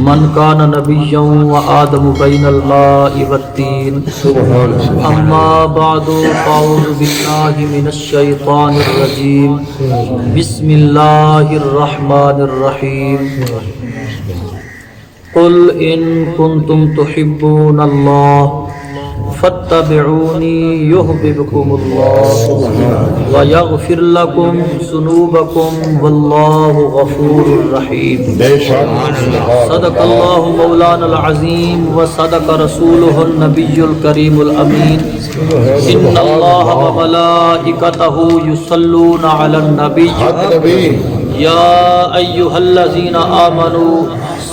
من کان نبیا وآدم بین الماء والطین اما بعد فاعوذ باللہ من الشیطان الرجیم بسم اللہ الرحمن الرحیم قل ان کنتم تحبون اللہ فاتبعونی یحببکم اللہ ویغفر لکم ذنوبکم واللہ غفور رحیم۔ صدق اللہ مولانا العظیم وصدق رسولہ النبی الکریم الامین۔ ان اللہ وملائکتہ یصلون علی النبی یا ایہا الذین آمنوا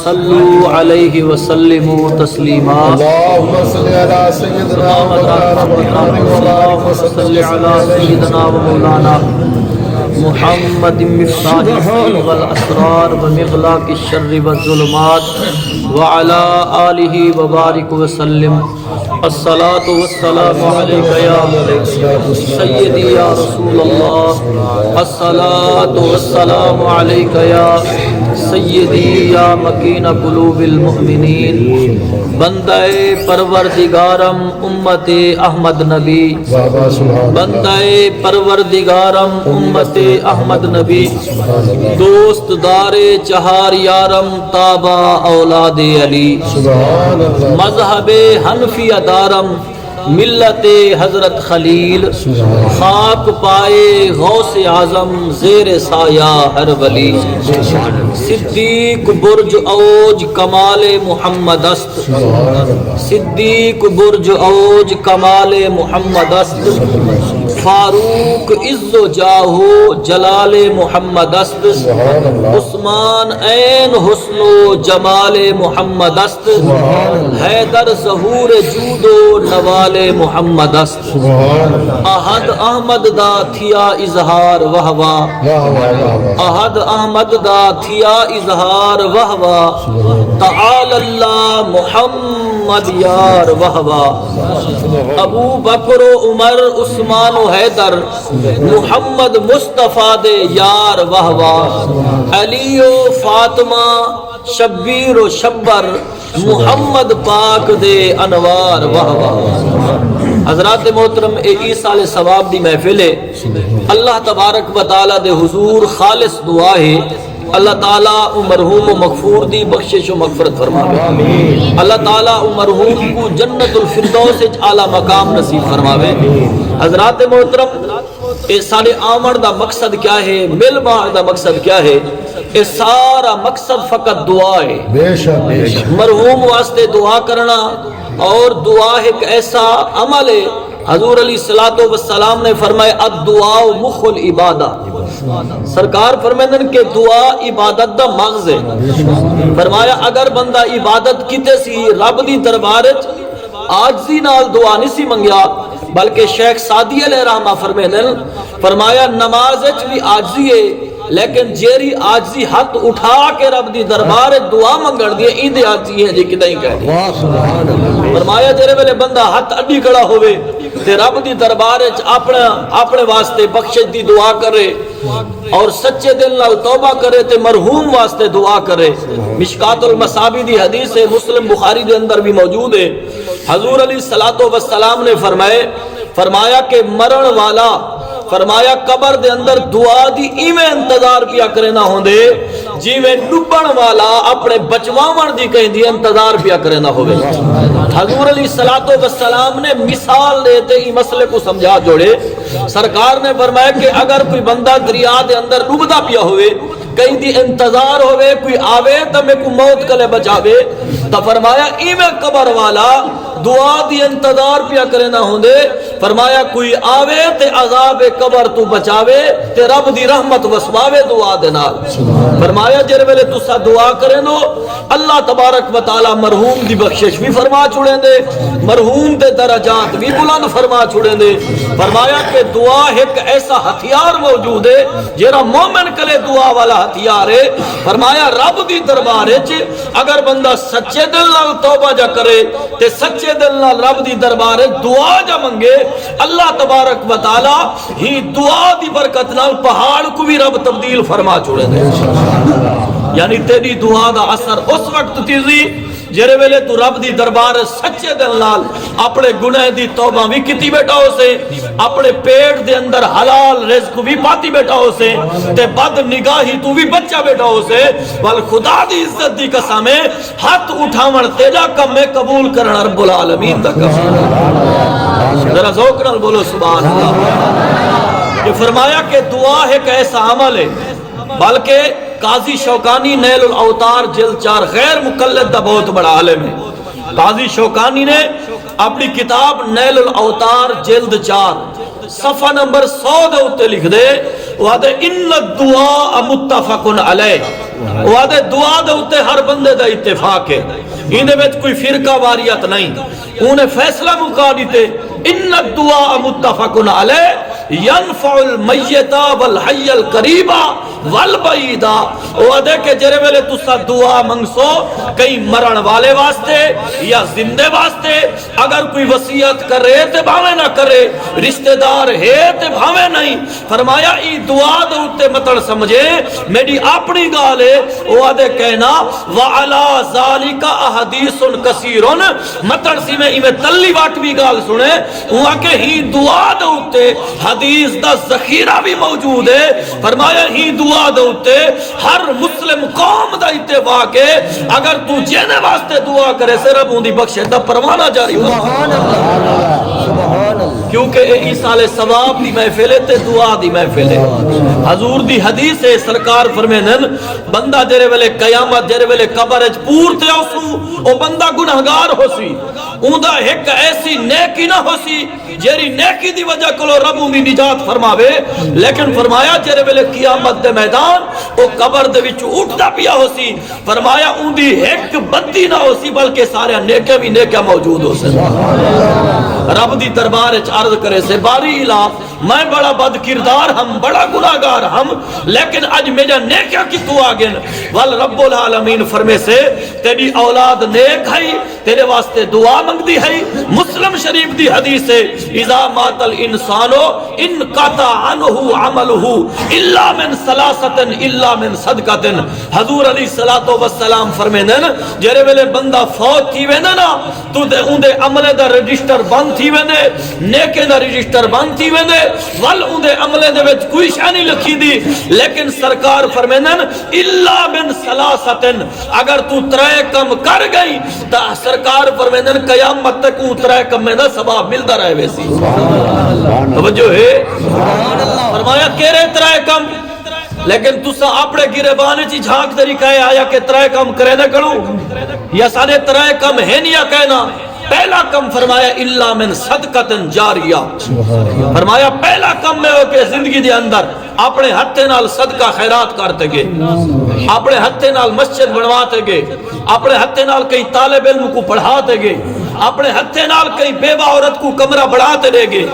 صلوا علیہ وسلموا تسلیما۔ اللهم صل على سيدنا ومولانا محمد مفتاح الخير والاسرار ومغلاق الشر والظلمات وعلى آلہ وبارک وسلم۔ الصلاة والسلام علیک یا سیدی یا رسول اللہ، الصلاة والسلام علیک یا سیدی یا مکین قلوب المؤمنین۔ بندہ پروردگارم امت احمد نبی، بندہ پروردگارم امت احمد نبی، دوست دار چہار یارم تابع اولاد علی، مذہب حنفی دارم ملت حضرت خلیل، خاک پائے غوث اعظم زیر سایہ ہر ولی، صدیق برج اوج کمال محمد است، صدیق برج اوج کمال محمد است، فاروق عز و جاہو جلال محمد است، عثمان عین حسن و جمال محمد است، حیدر ظہور جود و نوال محمد است، احد احمد دا تھیا اظہار وہوا، احد احمد دا تھیا اظہار وہوا، تعالی اللہ محمد یار وہوا، ابو بکر و عمر عثمان و حیدر محمد مصطفیٰ دے یار وہوا، علی و فاطمہ شبیر و شبر محمد پاک دے انوار وہوا۔ حضرات محترم، عیسیٰ علیہ ثواب دی محفل ہے، اللہ تبارک و تعالیٰ دے حضور خالص دعا ہے اللہ تعالیٰ مرحوم و مغفور دی بخشش و مغفرت فرماوے، اللہ تعالیٰ مرحوم کو جنت الفردوس اعلیٰ مقام نصیب فرماوے۔ حضرات محترم، اس سارے آمد دا مقصد کیا ہے، مل باغ دا مقصد کیا ہے؟ اس سارا مقصد فقط دعا ہے، مرحوم واسطے دعا کرنا، اور دعا ایک ایسا عمل ہے، حضور علیہ السلام نے فرمایا الدعاء مخ العبادہ، سرکار فرمائیں کہ دعا عبادت دا مغز ہے، فرمایا اگر بندہ عبادت کیتے سی رب دی دربار وچ عاجزی نال دعا نہیں سی منگیا، بلکہ شیخ سعدی علیہ رحمہ فرمایا نماز وچ بھی عاجزی ہے، لیکن جیری عاجزی ہاتھ اٹھا کے رب دی دربار دعا منگن دی ایندے عاجزی ہے جی کدیں کہہ دی۔ فرمایا جڑے ویلے بندہ ہاتھ اڈی کھڑا ہوئے تے رب دی دربار وچ اپنے واسطے بخشش دی دعا کرے اور سچے دل نال توبہ کرے تے مرحوم واسطے دعا کرے۔ مشکات المصابیح دی حدیث ہے، مسلم بخاری دے اندر بھی موجود ہے، حضور علیہ السلام نے فرمایا کہ مرن والا فرمایا قبر دے اندر دعا دی ایویں انتظار پیا کرے نہ ہوندے جیویں ڈبن والا اپنے بچواون دی کہیں دی انتظار پیا کرے نہ ہوئے۔ حضور علیہ السلام نے مثال دیتے ہی مسئلے کو سمجھا جوڑے، سرکار نے فرمایا کہ اگر کوئی بندہ دریا دے اندر ڈوبدا پیا ہوئے، کہیں دی انتظار ہوئے کوئی آوے تو میں کو موت کلے بچاوے، تو فرمایا ایویں قبر والا دعا دی انتظار پیا کرے نہ ہوندے، فرمایا کوئی آوے تے عذاب قبر تو بچاوے تے رب دی رحمت وسواوے دعا دے نال۔ فرمایا جڑے ویلے تسا دعا کریں دو اللہ تبارک و تعالی مرحوم دی بخشش بھی فرما چھوڑیں دے، مرحوم دے درجات بھی بلند فرما چھوڑیں دے۔ فرمایا کہ دعا ایک ایسا ہتھیار موجود ہے جیرا مومن کلے دعا والا ہتھیار ہے۔ فرمایا رب دی دربار وچ اگر بندہ سچے دل نال توبہ جا کرے تے سچے دل نال رب دی دربار دعا جا منگے، اللہ تبارک و تعالی ہی دعا دی برکت نال پہاڑ کو بھی رب تبدیل فرما چھوڑے دے۔ یعنی تیری دعا دا اثر اس وقت تیزی جرے ویلے تو رب دی دربار سچے دل نال اپنے گناہ دی توبہ بھی کیتی بیٹھا ہو سے، اپنے پیٹ دے اندر حلال رزق بھی پاتی بیٹھا ہو سے، تے بد نگاہی تو بھی بچہ بیٹھا ہو سے، بل خدا دی عزت دی قسمیں ہاتھ اٹھاون تیجا کم میں قبول کرنا رب العالمین دا کم۔ ذرا ذوق نال بولو سبحان اللہ۔ یہ فرمایا کہ دعا ایک ایسا عمل ہے، بلکہ قاضی شوکانی نیل الاوتار جلد 4 غیر مقلد دا بہت بڑا عالم ہے۔ قاضی شوکانی نے اپنی کتاب نیل الاوتار جلد 4 صفحہ نمبر 100 دے اتے لکھ دے وعدے ان الدعاء متفق علیہ، وعدے دعا دے اتے ہر بندے دا اتفاق ہے، انہیں بیچ کوئی فرقہ واریت نہیں، انہیں فیصلہ مکا دیتے ان الدعاء متفق علیہ ینفع المیتا والحی القریبا والبعیدا۔ وعدے کہ جرے ویلے تسا دعا منگسو کئی مرن والے واسطے یا زندے واسطے، اگر کوئی وصیت کرے تے بھاوے نہ کرے، رشتہ دار ہے تے بھاوے نہیں، فرمایا ای دعا دے اتے مطلب سمجھے میری اپنی گالے۔ وعدے کہنا وعلا ذالک احادیث کثیر، مطلب سی میں ایمیں تلی واٹ بھی گال سنے وہاں کہ ہی دعا دے اتے حدیث دا ذخیرہ بھی موجود ہے۔ فرمایا ہی دعا دے اتے ہر مسلم قوم دا اتفاق ہے، اگر تو جینے واسطے دعا کرے سے رب ان دی بخشے دا پروانہ جاری ہو، کیونکہ اے عیسیٰ ثواب دی محفل ہے تے دعا دی محفل ہے۔ حضور دی حدیث ہے، سرکار فرمینن بندہ جرے ویلے قیامت جرے ویلے قبر اچ پورتے آسو او بندہ گناہگار ہو سی، اون دا ایک ایسی نیکی نہ ہو سی جیری نیکی دی وجہ کلو رب ان دی نجات فرماوے، لیکن فرمایا جرے ویلے قیامت دے میدان او قبر دے وچ اٹھدا پیا ہو سی، فرمایا ان دی ایک بدی نہ ہو سی بلکہ سارے نیکے بھی نیکے موجود ہو سی۔ رب دی دربار اچ عرض کرے سے باری الہ میں بڑا بد کردار ہم، بڑا گناہگار ہم، لیکن اج میرا نیکیاں کی تو آگن وال رب العالمین فرمے سے تیری اولاد نیک ہے، تیرے واسطے دعا منگ دی ہے۔ مسلم شریف دی حدیث ہے اذا مات الانسانو ان قطع عنہ عملہ الا من ثلاثۃ الا من صدقۃ۔ حضور علیہ الصلوۃ والسلام فرمیندن جڑے ویلے بندہ فوت تھی ویندا نا تو دے اون دے عمل دا رجسٹر بند تھی ویندے، نیکے دا رجسٹر بند تھی ویندے، ول اون دے عمل دے وچ کوئی شے نہیں لکھی دی، لیکن سرکار فرمیندن الا من ثلاثۃ، اگر تو 3 کم کر گئی تا سرکار فرمیندن قیامت تک اون 3 کم دا ثواب ملدا رہے ویسی۔ توجہ ہے، فرمایا کیرے 3 کم، لیکن تسا اپنے گریبانے چی جھانک طریقہ آیا کہ 3 کم کرے نہ کروں یا سارے 3 کم ہے نہیں یا کہنا۔ پہلا کم فرمایا الا من صدقۃ جاریہ، فرمایا پہلا کم میں ہو کہ زندگی دے اندر اپنے ہتھے نال صدقہ خیرات کرتے گے، اپنے ہتھے نال مسجد بنواتے گے، اپنے ہتھے نال کئی طالب علم کو پڑھاتے گے، اپنے ہتھے نال کئی بیوہ عورت کو کمرہ بڑھاتے رہے گے،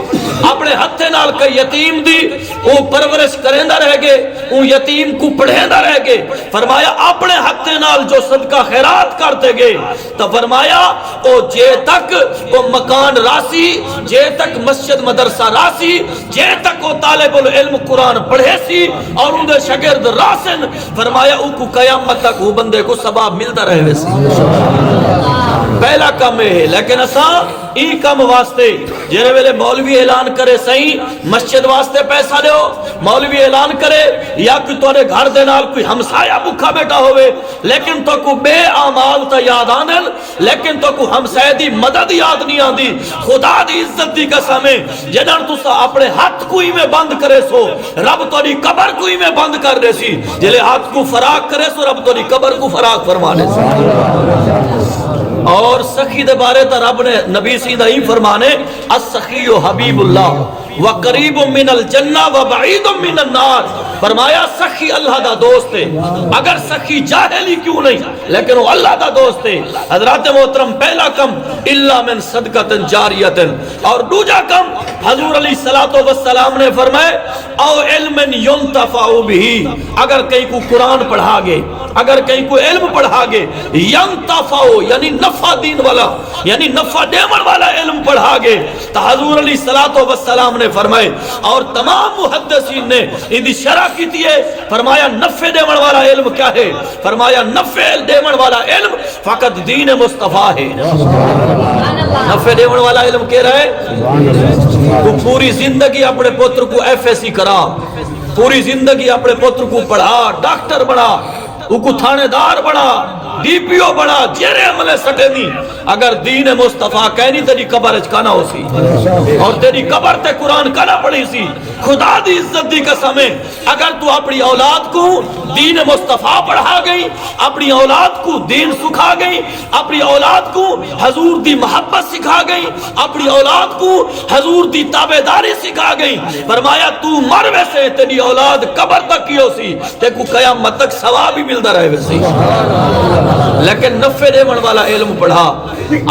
اپنے ہتھے نال کئی یتیم دی وہ پرورش کریندہ رہ گے، وہ یتیم کو پڑھیندہ رہ گے۔ فرمایا اپنے ہتھے نال جو صدقہ خیرات کرتے گے تو فرمایا او جے تک وہ مکان راسی، جے تک مسجد مدرسہ راسی، جے تک وہ طالب العلم قرآن پڑھے سی اور ان دے شاگرد راسن، فرمایا او کو قیامت تک وہ بندے کو ثواب ملتا رہے سی۔ پہلا کام ہے، لیکن اساں ای کام واسطے جنہیں ویلے مولوی اعلان کرے صحیح مسجد واسطے پیسہ لیو، مولوی اعلان کرے یا کوئی توڑے گھر دے نال کوئی ہمسایہ بکھا بیٹا ہوئے لیکن تو کو بے اعمال تا یاد آنن، لیکن تو کو ہمسایہ دی مدد یاد نہیں آندی۔ خدا دی عزت دی قسمیں جنہاں تسا اپنے ہاتھ کوئی میں بند کرے سو رب توڑی قبر کوئی میں بند کر دے سی، جلے ہاتھ کو فراق کرے سو رب توڑی قبر کو فراق فرمانے سی۔ اور سخی دے بارے تا رب نے نبی سیدہ ہی فرمانے السخی حبیب اللہ وقریب من الجنہ وبعید من النار، فرمایا سخی اللہ دا دوست ہے، اگر سخی جاہلی کیوں نہیں لیکن وہ اللہ دا دوست ہے۔ حضرات محترم پہلا کم الا من صدقۃ جاریۃ، اور دوجا کم حضور علیہ الصلوۃ والسلام نے فرمائے او علم ينتفع به، اگر کہیں کو قرآن پڑھا گے، اگر کہیں کو علم پڑھا گے، ينتفع یعنی نفع دین والا یعنی نفع دیمن والا علم پڑھا گے تو حضور علیہ الصلوۃ والسلام نے فرمائے، اور تمام محدثین نے ان دی شرح کیا کیتی ہے؟ فرمایا نفع دیون والا علم کیا ہے؟ فرمایا نفع دیون والا علم فقط دین مصطفیٰ ہے۔ نفع دیون والا علم کہہ رہا ہے تو پوری زندگی اپنے پتر کو ایف ایس سی کرا، پوری زندگی اپنے پتر کو پڑھا، ڈاکٹر بنا، وہ کو تھانے دار بنا، ڈی پی او بنا، جیرے عملے سٹے نہیں، اگر دین مصطفیٰ کہنی تیری قبر اچ کانا ہو سی اور تیری قبر تے قرآن کانا پڑی سی۔ خدا دی عزت دی قسم ہے اگر تو اپنی اولاد کو دین مصطفیٰ پڑھا گئی، اپنی اولاد کو دین سکھا گئی، اپنی اولاد کو حضور دی محبت سکھا گئی، اپنی اولاد کو حضور دی تابعداری سکھا گئی، فرمایا تو مر ویسے تیری اولاد قبر تک کی ہو سی، تے کو قیامت تک ثواب ہی ملتا رہے ویسے۔ لیکن نفع دیون والا علم پڑھا،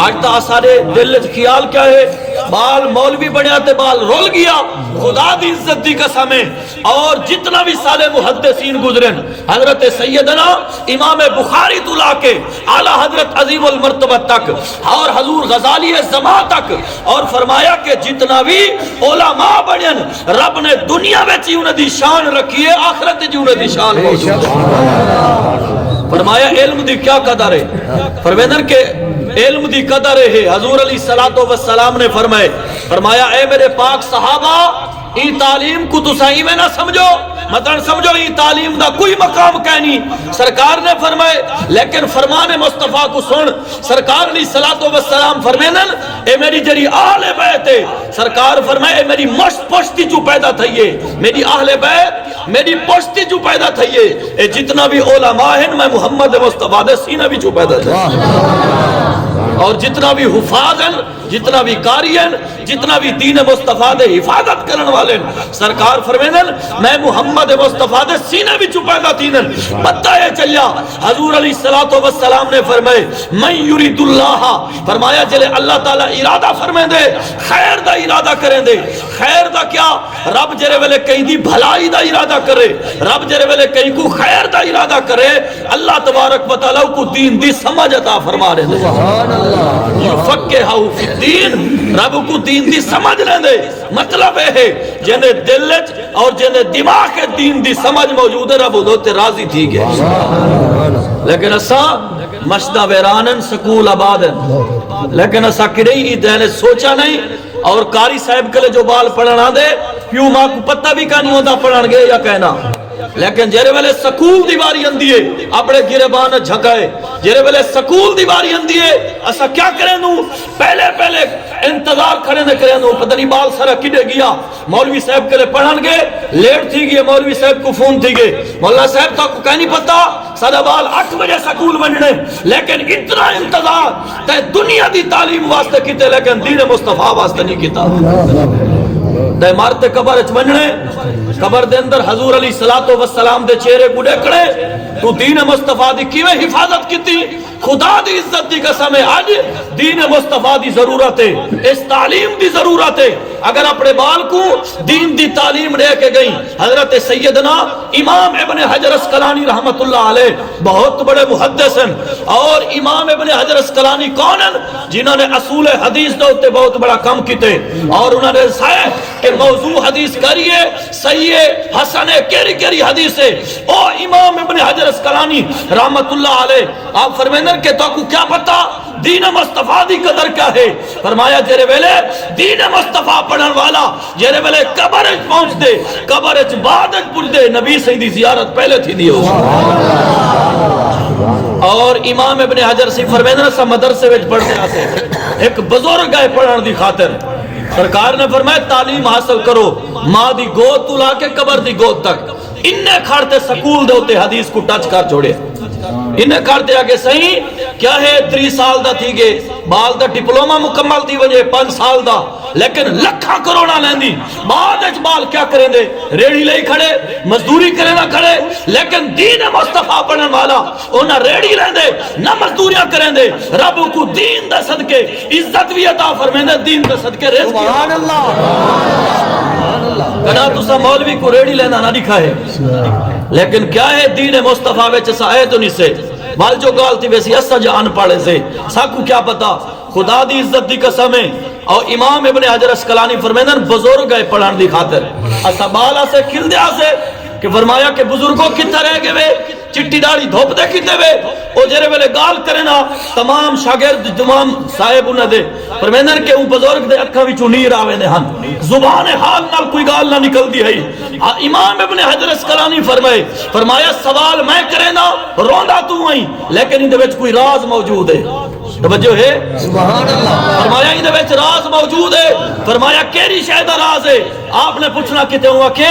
آج تا سارے دل خیال کیا ہے؟ بال مولوی بنیا تے بال رول گیا، خدا دی عزت دی قسم ہے۔ اور جتنا بھی سالے محدثین گزرن، حضرت سیدنا امام بخاری تو لا کے اعلی حضرت عظیم المرتبہ تک اور حضور غزالی زمان تک، اور فرمایا کہ جتنا بھی علماء بنن رب نے دنیا میں چی انہیں دی شان رکھی ہے، آخرت جی انہیں دی شان موجود۔ فرمایا علم دی کیا قدر ہے؟ فرمیدن کہ علم دی قدر ہے۔ حضور علیہ السلام نے فرمایا اے میرے پاک صحابہ، ای تعلیم کو تو صحیح میں نہ سمجھو، مطلب سمجھو ای تعلیم دا کوئی مقام کہنی۔ سرکار نے فرمائے لیکن فرمان مصطفیٰ کو سن، سرکار علیہ السلام فرمینن اے میری جری اہل بیت ہے، سرکار فرمائے اے میری مشت پشتی جو پیدا تھئیے، میری اہل بیت میری پشتی جو پیدا تھئیے، اے جتنا بھی علماء ہیں میں محمد مصطفیٰ دے سینہ بھی جو پیدا تھئیے، اور جتنا بھی حفاظ ہیں، جتنا بھی قاری ہیں، جتنا بھی دین مصطفیٰ دے حفاظت کرن والے، سرکار فرمینن میں محمد مصطفیٰ دے سینے بھی پیدا تھینن۔ پتہ ہے چلیا حضور علیہ السلام نے فرمائے من یرید اللہ، فرمایا جلے اللہ تعالیٰ ارادہ فرمائے دے خیر دا ارادہ کریں دے، خیر دا کیا؟ رب جرے ویلے کہیں دی بھلائی دا ارادہ کرے، رب جرے ویلے کہیں کو خیر دا ارادہ کرے، اللہ تبارک و تعالیٰ کو دین دی سمجھ عطا فرما رہے دے، یفقہہ فی الدین، رب کو دین دی سمجھ لیں دے۔ مطلب ہے جنہیں دل اور جنہیں دماغ کے دین دی سمجھ موجود ہے رب ادھوتے راضی تھی گئے۔ لیکن اسا مشدہ ویرانن سکول آبادن، لیکن اسا کڑی دینے سوچا نہیں، اور قاری صاحب کے لئے جو بال پڑھنا دے پیوں ماں کو پتہ بھی کہانی ہوتا پڑھن گے یا کہنا، لیکن جیرے ویلے سکول دیواری اندیے اپنے گربان جھکائے، جیرے ویلے سکول دیواری اندیے اسا کیا کریں دوں؟ پہلے انتظار کریں دوں، پتہ نہیں بال سارا کڈے گیا، مولوی صاحب کے لئے پڑھن گے، لیٹ تھی گئے، مولوی صاحب کو فون تھی گئے، مولا صاحب تو کو کہیں نہیں پتا سارا بال 8 بجے سکول بننے، لیکن اتنا انتظار تے دنیا دی تعلیم واسطے کیتے لیکن دین مصطفیٰ واسطے نہیں کیتا۔ تے مارتے قبر اچ بننے، قبر دے اندر حضور علیہ السلام دے چہرے کو دیکھنے، تو دین مصطفیٰ دی کیویں حفاظت کیتی؟ خدا دی عزت دی قسم ہے آج دین مصطفیٰ دی ضرورت ہے، اس تعلیم دی ضرورت ہے۔ اگر اپنے بال کو دین دی تعلیم لے کے گئی، حضرت سیدنا امام ابن حجر اسقلانی رحمت اللہ علیہ بہت بڑے محدث ہیں، اور امام ابن حجر اسقلانی کون ہیں؟ جنہوں نے اصول حدیث دے ہوتے بہت بڑا کم کیتے، اور انہوں نے سائے کہ موضوع حدیث کریے صحیح حسن کیری حدیث ہے، او امام ابن حجر اسقلانی رحمت اللہ علیہ آپ فرمائیں کہ تو کو کیا پتا دین مصطفیٰ دی قدر کیا ہے؟ فرمایا جیرے ویلے دین مصطفیٰ پڑھن والا جیرے ویلے قبر اچ پہنچ دے، قبر اچ بعد اچ پوچھ دے، نبی صحیح دی زیارت پہلے تھی دیو۔ اور امام ابن حجر سی فرمیدنا سا مدرسے وچ پڑھتے آتے ایک بزرگ ہے پڑھن دی خاطر، سرکار نے فرمایا تعلیم حاصل کرو، ماں دی گود تو لا کے قبر دی گود تک، انہیں کھڑتے سکول دے ہوتے حدیث کو ٹچ کر چھوڑے، انہیں کرتے آگے صحیح کیا ہے 3 سال دا تھی گے، بال دا ڈپلوما مکمل تھی وجہ 5 سال دا، لیکن لکھا کروڑا لین دی، بعد اچ بال کیا کریں دے؟ ریڑی لئی کھڑے، مزدوری کریں نہ کھڑے، لیکن دین مصطفیٰ پڑھن والا انہاں ریڑی لین دے نہ مزدوریاں کریں دے، رب کو دین دا صدقے عزت بھی عطا فرمائیں دے، دین دا صدقے رزق۔ سبحان اللہ، کنا تسا مولوی کو ریڑی لینا نہ دکھا ہے، لیکن کیا ہے دین مصطفیٰ وچ سا آئے تو نہیں سے بال جو گال تھی ویسی اسا جان پاڑے سے ساکو کیا پتا، خدا دی عزت دی قسم ہے۔ اور امام ابن حجر اسقلانی فرمیدن بزرگ ہے پڑھان دی خاطر، اسا بالا سے کھل دیا سے کہ فرمایا کہ بزرگوں کتنا رہ گئے چٹی داڑھی دھوپ دے کتے وے او جرے ویلے گال کرنا تمام شاگرد تمام صاحب انہاں دے فرمیندن کہ اون بزرگ دے اکھاں وچوں نیر آوے نے ہن زبان حال نال کوئی گال نہ نکل دی ہے امام ابن حجر اسقلانی فرمایا سوال میں کرے نا روندا تو آئی لیکن ان دے وچ کوئی راز موجود ہے توجہ ہے سبحان اللہ فرمایا ان دے وچ راز موجود ہے فرمایا کیڑی شے دا راز ہے آپ نے پوچھنا کتے ہوا کہ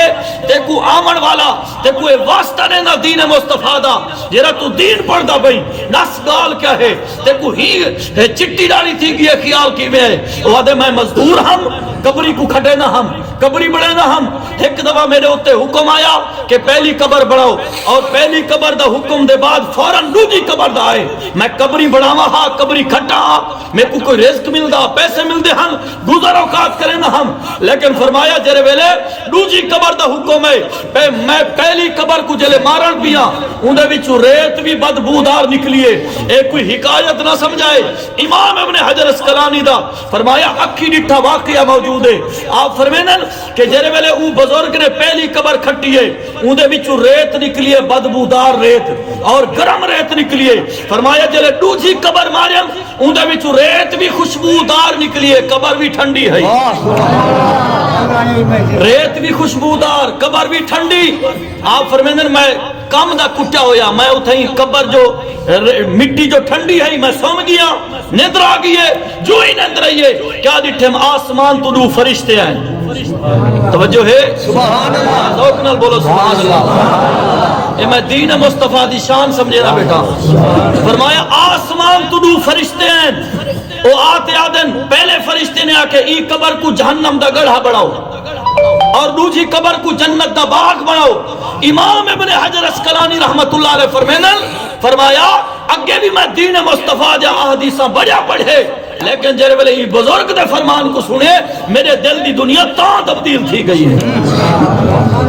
تے کو آمن والا تے کوئی واسطہ دینا دین مصطفیٰ دا جیرا تو دین پڑھدا بھئی نس گال کیا ہے تے کو ہی چٹی ڈالی تھی گئی خیال کی میں وہ دے میں مزدور ہم قبری کو کھٹے نہ ہم قبری بڑھے نہ ہم ایک دفعہ میرے ہوتے حکم آیا کہ پہلی قبر بڑھاؤ اور پہلی قبر دا حکم دے بعد فوراں دوسری قبر دا آئے میں قبری بڑھاوا ہاں قبری کھٹا ہاں میں کو کوئی رزق ملدا پیسے ملدے ہم گزر اوقات کرے نہ ہم لیکن فرمایا جرے ویلے دوسری قبر دا حکم ہے میں پہلی قبر کو جلے مارن پیا اون دے وچوں ریت بھی بدبودار نکلیے اے کوئی حکایت نہ سمجھائے امام ابن حجر اسقلانی دا فرمایا اکھی ڈٹھا واقعہ موجود ہے آپ فرمینن کہ جرے ویلے او بزرگ نے پہلی قبر کھٹی ہے اون دے وچوں ریت نکلیے بدبودار ریت اور گرم ریت نکلیے فرمایا جلے دوسری قبر مارن اون دے وچوں ریت بھی خوشبودار نکلیے قبر بھی ٹھنڈی ہے ریت بھی خوشبودار قبر بھی ٹھنڈی آپ فرمیندن میں کم دا کٹا ہویا میں اتھائی قبر جو مٹی جو ٹھنڈی ہے میں سوم گیا نیندر آ گئی جو ہی نیندر آئیے کیا دیٹھے ہم آسمان تو دو فرشتے ہیں توجہ ہے سبحان اللہ ذوق نال بولو سبحان اللہ اے میں دین مصطفیٰ دی شان سمجھے نا بیٹا فرمایا آسمان تو دو فرشتے ہیں او آتے آدن پہلے فرشتے نے آکے ای قبر کو جہنم دا گڑھا بڑھاؤ اور دوسری قبر کو جنت دا باغ بناؤ امام ابن حجر اسقلانی رحمت اللہ علیہ فرمایا اگے بھی میں دین مصطفیٰ جا احادیثاں بڑا پڑھے لیکن جرے ویلے یہ بزرگ دے فرمان کو سنے میرے دل دی دنیا تاں تبدیل تھی گئی ہے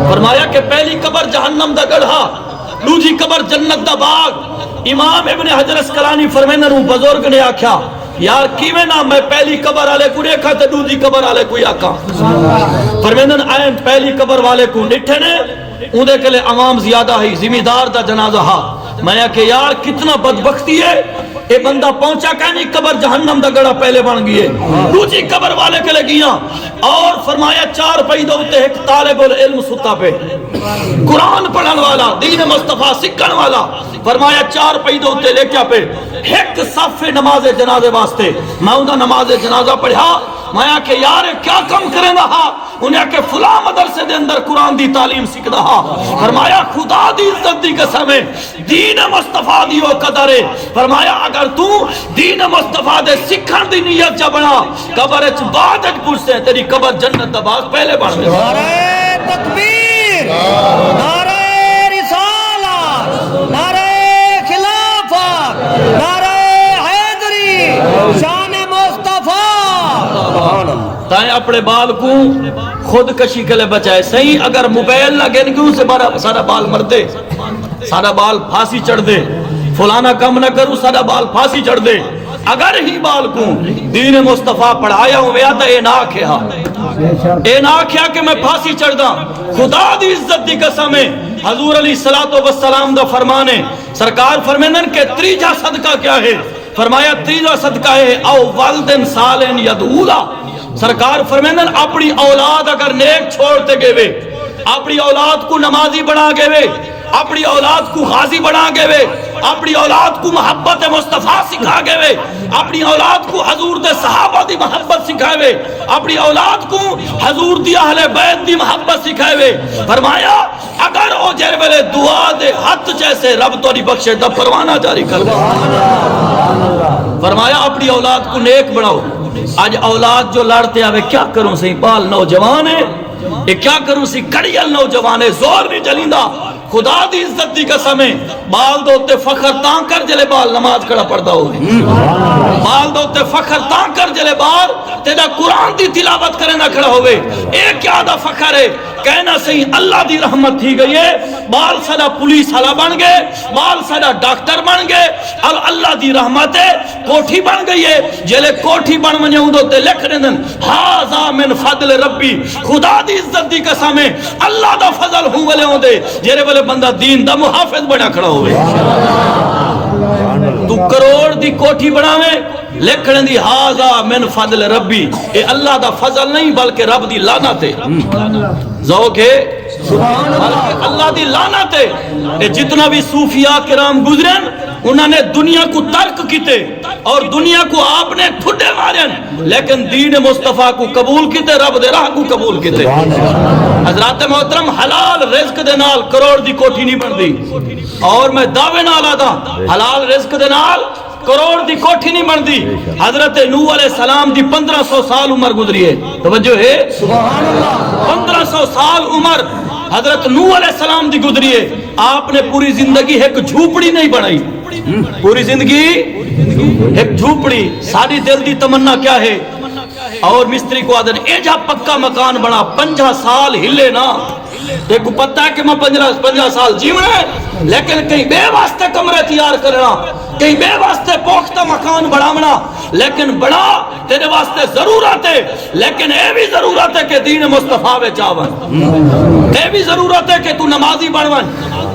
فرمایا کہ پہلی قبر جہنم دا گڑھا دوسری قبر جنت دا باغ امام ابن حجر اسقلانی فرمینن بزرگ نے آکھیا یار کیویں نہ میں پہلی قبر والے کو دیکھا تے دوسری قبر والے کو آکا فرمیندن آئیں پہلی قبر والے کو نٹھے نے اون دے کلے عوام زیادہ ہی ذمہ دار دا جنازہ ہا میں کہ یار کتنا بدبختی ہے اے بندہ پہنچا کہنی قبر جہنم دا گڑا پہلے بن گئی دوسری قبر والے کلے گیا اور فرمایا چار پیدا ہوتے ایک طالب العلم ستا پہ قرآن پڑھن والا دین مصطفیٰ سکھن والا فرمایا چار پیدا ہوتے لے کیا پہ ایک صف نماز جنازے واسطے میں انہا نماز جنازہ پڑھا میں کہ یار کیا کم کریں رہا انہیں کہ فلاں مدرسے دے اندر قرآن دی تعلیم سکھ رہا فرمایا خدا دی عزت دی قسم ہے دین مصطفیٰ دیو قدر ہے فرمایا اگر تو دین مصطفیٰ دے سکھن دی نیت جا بنا قبر اچ بعد اچ پوچھتے تیری قبر جنت دا باغ پہلے بڑھ میں نعرہ تکبیر نعرہ رسالہ نعرہ خلافت نعرہ حیدری شان مصطفیٰ تائیں اپنے بال کو خود کشی کے لئے بچائے صحیح اگر موبائل لگے نہیں سے سارا بال مردے سارا بال پھانسی چڑھ دے فلانا کم نہ کرو سارا بال پھانسی چڑھ دے اگر ہی بال کو دین مصطفیٰ پڑھایا ہوئے آتا اے نہ کیا کہ میں پھانسی چڑھ دا خدا دی عزت دی قسم ہے حضور علیہ السلام دا فرمانے سرکار فرمینن کہ تریجا صدقہ کیا ہے فرمایا تریجا صدقہ ہے او والدن سالن یدعولا سرکار فرمینن اپنی اولاد اگر نیک چھوڑتے گئے وے اپنی اولاد کو نمازی بنا گئے وے اپنی اولاد کو غازی بنا گئے وے اپنی اولاد کو محبت مصطفیٰ سکھا گئے وے اپنی اولاد کو حضور دے صحابہ دی محبت سکھائے وے اپنی اولاد کو حضور دی اہل بیت دی محبت سکھائے وے فرمایا اگر او جر ویلے دعا دے ہاتھ جیسے رب تو نہیں بخشے دا پروانہ جاری کر فرمایا اپنی اولاد کو نیک بناؤ آج اولاد جو لڑتے آوے کیا کروں سی بال نوجوان ہے یہ کیا کروں سی کڑیل نوجوان ہے زور نہیں چلیندہ خدا دی عزت دی قسم ہے بال دوتے فخر تاں کر جلے بال نماز کڑا پڑھدا ہوئے بال دوتے فخر تاں کر جلے بال تیرا قرآن دی تلاوت کرے نہ کھڑا ہوئے ایک کیا دا فخر ہے کہنا صحیح اللہ دی رحمت تھی گئی ہے، بال سارا پولیس والا بن گئے، بال سارا ڈاکٹر بن گئے، اور اللہ دی رحمت ہے کوٹھی بن گئی ہے، جلے کوٹھی بن ونجے اندو تے لکھ رہے ہیں ہاذا من فضل ربی، خدا دی عزت دی قسم ہے اللہ دا فضل ہوں والے ہوں دے جیرے والے بندہ دین دا محافظ بنا کھڑا ہوئے۔ تو کروڑ دی کوٹھی بناوے لکھنے دی ہاذا من فضل ربی، اے اللہ دا فضل نہیں بلکہ رب دی لعنت ہے، ذوق ہے بلکہ اللہ دی لعنت ہے۔ اے جتنا بھی صوفیاء کرام گزرن انہوں نے دنیا کو ترک کیتے اور دنیا کو آپ نے ٹھڈے مارن، لیکن دین مصطفیٰ کو قبول کیتے، رب دے راہ کو قبول کیتے۔ حضرات محترم حلال رزق دے نال کروڑ دی کوٹھی نہیں بندی، اور میں دعوے نال آدھا حلال رزق دے نال کروڑ دی کوٹھی نہیں بندی۔ حضرت نوح علیہ السلام دی 1500 سال عمر گزری ہے، توجہ ہے 1500 سال عمر حضرت نوح علیہ السلام دی گزری ہے، آپ نے پوری زندگی ایک جھوپڑی نہیں بنائی، پوری زندگی ایک جھوپڑی۔ ساری دل دی تمنا کیا ہے؟ اور مستری کو آدھن اے جا پکا مکان بنا 50 سال ہلے نا، دیکھو پتہ ہے کہ میں 50 سال جیونا ہے، لیکن کہیں بے واسطے کمرے تیار کرنا، کہیں بے واسطے پوختہ مکان بڑھاونا، لیکن بڑا تیرے واسطے ضرورت ہے، لیکن اے بھی ضرورت ہے کہ دین مصطفیٰ وے چاون، اے بھی ضرورت ہے کہ تو نمازی بڑھون،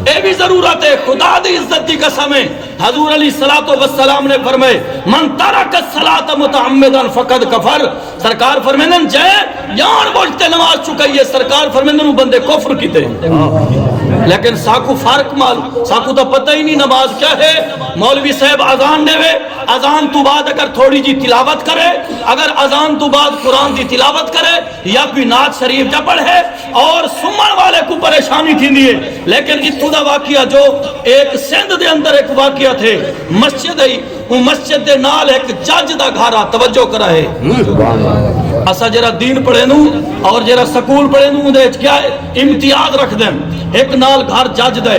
اے بھی ضرورت ہے خدا دی عزت دی قسم ہے۔ حضور علیہ السلام نے فرمائے من ترک الصلاۃ متعمدا فقد کفر، سرکار فرمیندن جے جان بوجھتے نماز چکائیے، سرکار فرمیندن بندے کفر کیتے، لیکن ساکو فرق معلوم، ساکو تو پتہ ہی نہیں نماز کیا ہے۔ مولوی صاحب اذان دے وے، اذان تو بعد اگر تھوڑی جی تلاوت کرے، اگر اذان تو بعد قرآن دی تلاوت کرے یا کوئی نعت شریف جا پڑھے اور سمن والے کو پریشانی تھی دیئے، لیکن اتھو دا واقعہ جو ایک سندھ دے اندر ایک واقعہ تھے، مسجد ہے، وہ مسجد دے نال ایک جج دا گھارا، توجہ کرا ہے اسا جرا دین پڑھے نو اور جرا سکول پڑھے نو دے کیا امتیاز رکھ دیں، ایک نال گھر جج دے،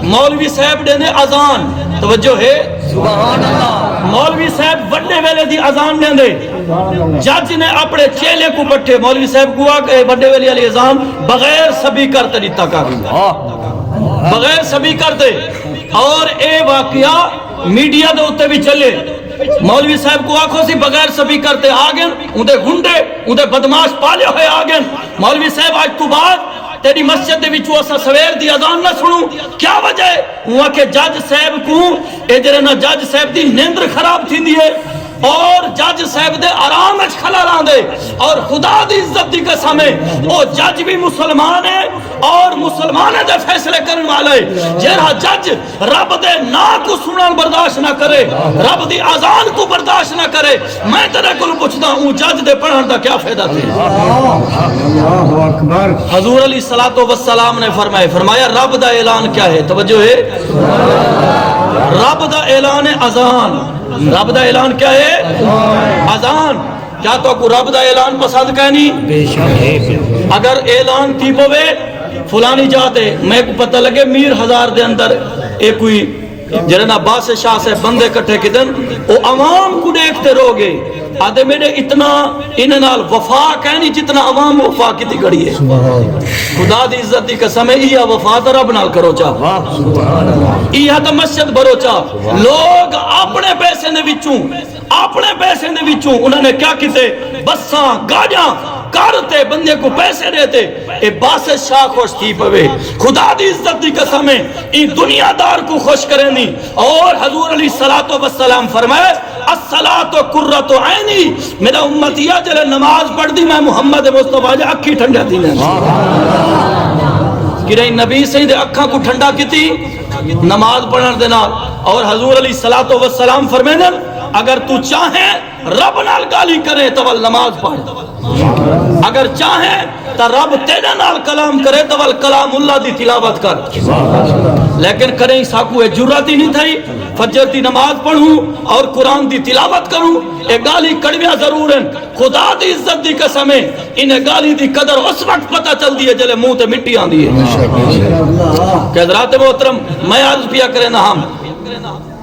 مولوی صاحب دے نے اذان، توجہ ہے سبحان اللہ، مولوی صاحب وڈے ویلے دی اذان دے دے، جج نے اپنے چیلے کو پٹھے، مولوی صاحب کو آگے وڈے ویلے علی اذان بغیر سبھی کرتے دیتا کر بغیر سبھی کرتے، اور اے واقعہ میڈیا دے ہوتے بھی چلے، مولوی صاحب کو آنکھوں سی بغیر سبھی کرتے آگن، اندھے گھنڈے اندھے بدماش پالے ہوئے آگن، مولوی صاحب آج تو بعد تیری مسجد دے وچوں اسا سویر دی اذان نہ سنوں، کیا وجہ ہے؟ وہاں کہ جج صاحب کو اے جرے نہ جج صاحب دی نیندر خراب تھی دیئے اور جج صاحب دے آرام اچ کھلا رہاں دے، اور خدا دی عزت دی قسم ہے وہ جج بھی مسلمان ہے اور مسلمان دے فیصلے کرن والے، جہاں جج رب دے نا کو سنن برداشت نہ کرے، رب دی اذان کو برداشت نہ کرے، میں تیرے کو پوچھتا ہوں جج دے پڑھن دا کیا فائدہ تھے؟ حضور علیہ السلام نے فرمایا رب دا اعلان کیا ہے؟ توجہ ہے رب دا اعلان ہے اذان، رب دا اعلان کیا ہے؟ اذان۔ کیا تو کو رب دا اعلان پسند کہنی؟ اگر اعلان تھی پوے فلانی جاتے میں کو پتہ لگے میر ہزار دے اندر ایک کوئی جرنا باس شاہ سے بندے کٹھے کدن وہ عوام کو دیکھتے رو گے آدھے میرے اتنا انہنال وفا کہنی جتنا عوام وفا کی تھی گڑی ہے، خدا دی عزت دی قسم ہے یہ وفا تا رب نال کرو چاہ، یہ تا مسجد بھرو چاہ، لوگ اپنے پیسے نے وچوں انہوں نے کیا کیتے بساں گاڑیاں کرتے بندے کو پیسے دیتے، اے باس شاہ خوش تھی پوے، خدا دی عزت دی قسم ہے این دنیا دار کو خوش کریں دی، اور حضور علیہ السلام فرمائے الصلاۃ قرۃ عینی، میرا امتیہ جلے نماز پڑھ دی میں محمد مصطفیٰ جا اکھی ٹھنڈا تھی کہ رہی نبی سے دے اکھاں کو ٹھنڈا کی تھی نماز پڑھن دینا، اور حضور علیہ السلام فرمائے اگر تو چاہیں رب نال گالی کرے تو نماز پڑھ، اگر چاہیں تو رب تیرے نال کلام کرے تو کلام اللہ دی تلاوت کر، لیکن کریں ساکو اے جرات ہی نہیں تھئی فجر دی نماز پڑھوں اور قرآن دی تلاوت کروں، اے گالی کڑویاں ضرور ہیں، خدا دی عزت دی قسم ہے انہیں گالی دی قدر اس وقت پتہ چل دی ہے جلے منہ تے مٹی آن دی ہے۔ کہ حضرات محترم میں عرض پیا کرے نہ ہم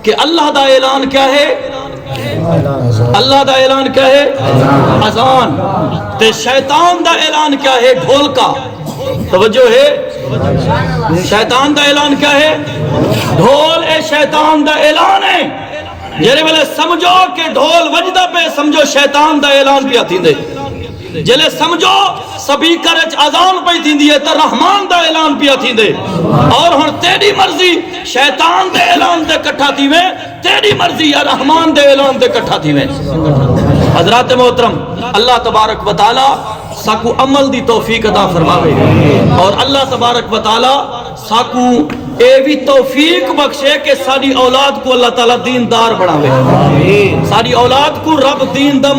کہ اللہ دا اعلان کیا ہے؟ اللہ دا اعلان کیا ہے؟ اذان۔ تے شیطان دا اعلان کیا ہے؟ ڈھول کا۔ توجہ ہے شیطان دا اعلان کیا ہے ڈھول اے شیطان دا اعلان ہے جڑے ویلے سمجھو کہ ڈھول وجدا پہ سمجھو شیطان دا اعلان پیا تھیندے جلے سمجھو سپیکر وچ اذان پئی تھیندی ہے تے رحمان دا اعلان پیا تھیندے اور ہن تیری مرضی شیطان دے اعلان تے کٹھا تھیویں تیری مرضی یا رحمان دے اعلان تے کٹھا تھیویں حضرات محترم اللہ تبارک و تعالی ساکو عمل دی توفیق عطا فرماوے اور اللہ تبارک و تعالی ساکو اے بھی توفیق بخشے کہ ساری اولاد کو اللہ تعالی دیندار بناوے ساری اولاد کو رب دین دا